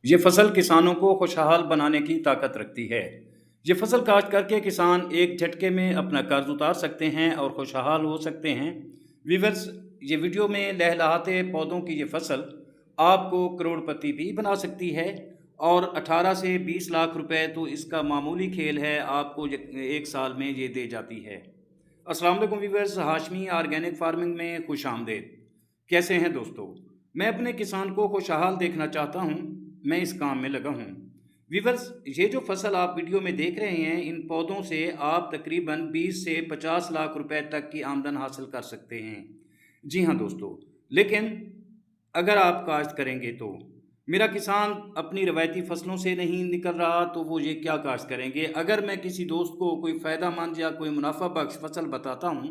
ये फसल किसानों को खुशहाल बनाने की ताकत रखती है। ये फसल काश्त करके किसान एक झटके में अपना कर्ज उतार सकते हैं और खुशहाल हो सकते हैं। वीवर्स, ये वीडियो में लहलहाते पौधों की ये फसल आपको करोड़पति भी बना सकती है। और 18 से 20 लाख रुपए तो इसका मामूली खेल है, आपको एक साल में ये दे जाती है। अस्सलाम वालेकुम वीवर्स, हाशमी ऑर्गेनिक फार्मिंग में खुश आमदेद। कैसे हैं दोस्तों? मैं अपने किसान को खुशहाल देखना चाहता हूं, मैं इस काम में लगा हूं। वीवर्स, ये जो फसल आप वीडियो में देख रहे हैं, इन पौधों से आप तकरीबन 20 से 50 लाख रुपए तक की आमदन हासिल कर सकते हैं। जी हाँ दोस्तों, लेकिन अगर आप काश्त करेंगे तो मेरा किसान अपनी रवायती फसलों से नहीं निकल रहा तो वो ये क्या काश्त करेंगे? अगर मैं किसी दोस्त को कोई फ़ायदामंद या कोई मुनाफा बख्श फसल बताता हूँ,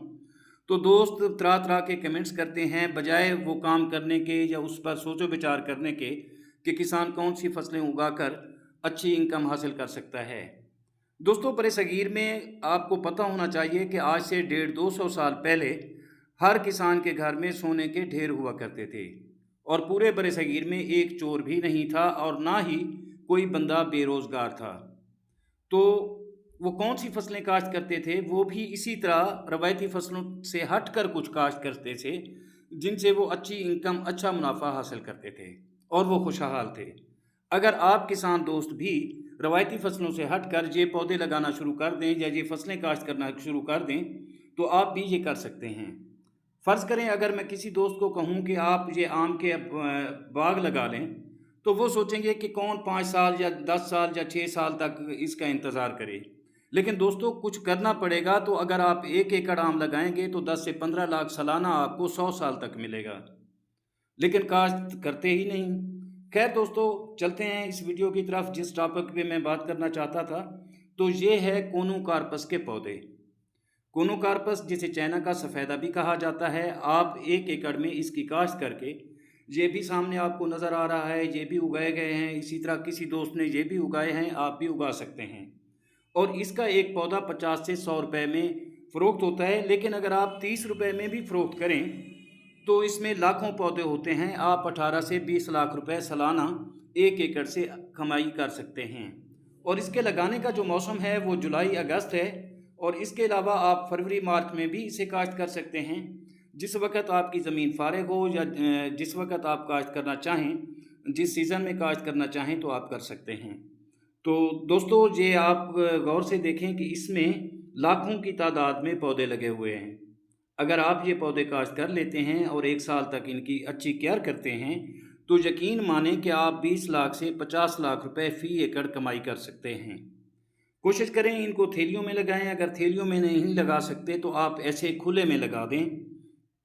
तो दोस्त तरह तरह के कमेंट्स करते हैं, बजाय वो काम करने के या उस पर सोचो विचार करने के कि किसान कौन सी फसलें उगाकर अच्छी इनकम हासिल कर सकता है। दोस्तों, बरसगीर में आपको पता होना चाहिए कि आज से 150-200 साल पहले हर किसान के घर में सोने के ढेर हुआ करते थे, और पूरे बरसगीर में एक चोर भी नहीं था और ना ही कोई बंदा बेरोज़गार था। तो वो कौन सी फसलें काश्त करते थे? वो भी इसी तरह रवायती फसलों से हट कर कुछ काश्त करते थे, जिनसे वो अच्छी इनकम, अच्छा मुनाफा हासिल करते थे और वो खुशहाल थे। अगर आप किसान दोस्त भी रवायती फसलों से हट कर ये पौधे लगाना शुरू कर दें या ये फसलें काश्त करना शुरू कर दें, तो आप भी ये कर सकते हैं। फ़र्ज़ करें अगर मैं किसी दोस्त को कहूँ कि आप ये आम के बाग लगा लें, तो वो सोचेंगे कि कौन 5 साल या 10 साल या 6 साल तक इसका इंतज़ार करे। लेकिन दोस्तों, कुछ करना पड़ेगा। तो अगर आप 1 एकड़ आम लगाएँगे तो 10 से 15 लाख सालाना आपको 100 साल तक मिलेगा। लेकिन काश्त करते ही नहीं। खैर दोस्तों, चलते हैं इस वीडियो की तरफ। जिस टॉपिक पे मैं बात करना चाहता था, तो ये है कोनोकार्पस के पौधे। कोनोकार्पस, जिसे चाइना का सफ़ेदा भी कहा जाता है, आप 1 एकड़ में इसकी काश्त करके, ये भी सामने आपको नज़र आ रहा है, ये भी उगाए गए हैं, इसी तरह किसी दोस्त ने ये भी उगाए हैं, आप भी उगा सकते हैं। और इसका एक पौधा 50 से 100 रुपए में फ़रोख्त होता है। लेकिन अगर आप 30 रुपए में भी फ़रोख्त करें, तो इसमें लाखों पौधे होते हैं। आप 18 से 20 लाख रुपए सालाना 1 एकड़ से कमाई कर सकते हैं। और इसके लगाने का जो मौसम है वो जुलाई अगस्त है। और इसके अलावा आप फरवरी मार्च में भी इसे काश्त कर सकते हैं। जिस वक्त आपकी ज़मीन फारिग हो या जिस वक्त आप काश्त करना चाहें, जिस सीज़न में काश्त करना चाहें, तो आप कर सकते हैं। तो दोस्तों, ये आप गौर से देखें कि इसमें लाखों की तादाद में पौधे लगे हुए हैं। अगर आप ये पौधे काश्त कर लेते हैं और 1 साल तक इनकी अच्छी केयर करते हैं, तो यकीन मानें कि आप 20 लाख से 50 लाख रुपए फ़ी एकड़ कमाई कर सकते हैं। कोशिश करें इनको थैलियों में लगाएं। अगर थैलियों में नहीं लगा सकते तो आप ऐसे खुले में लगा दें।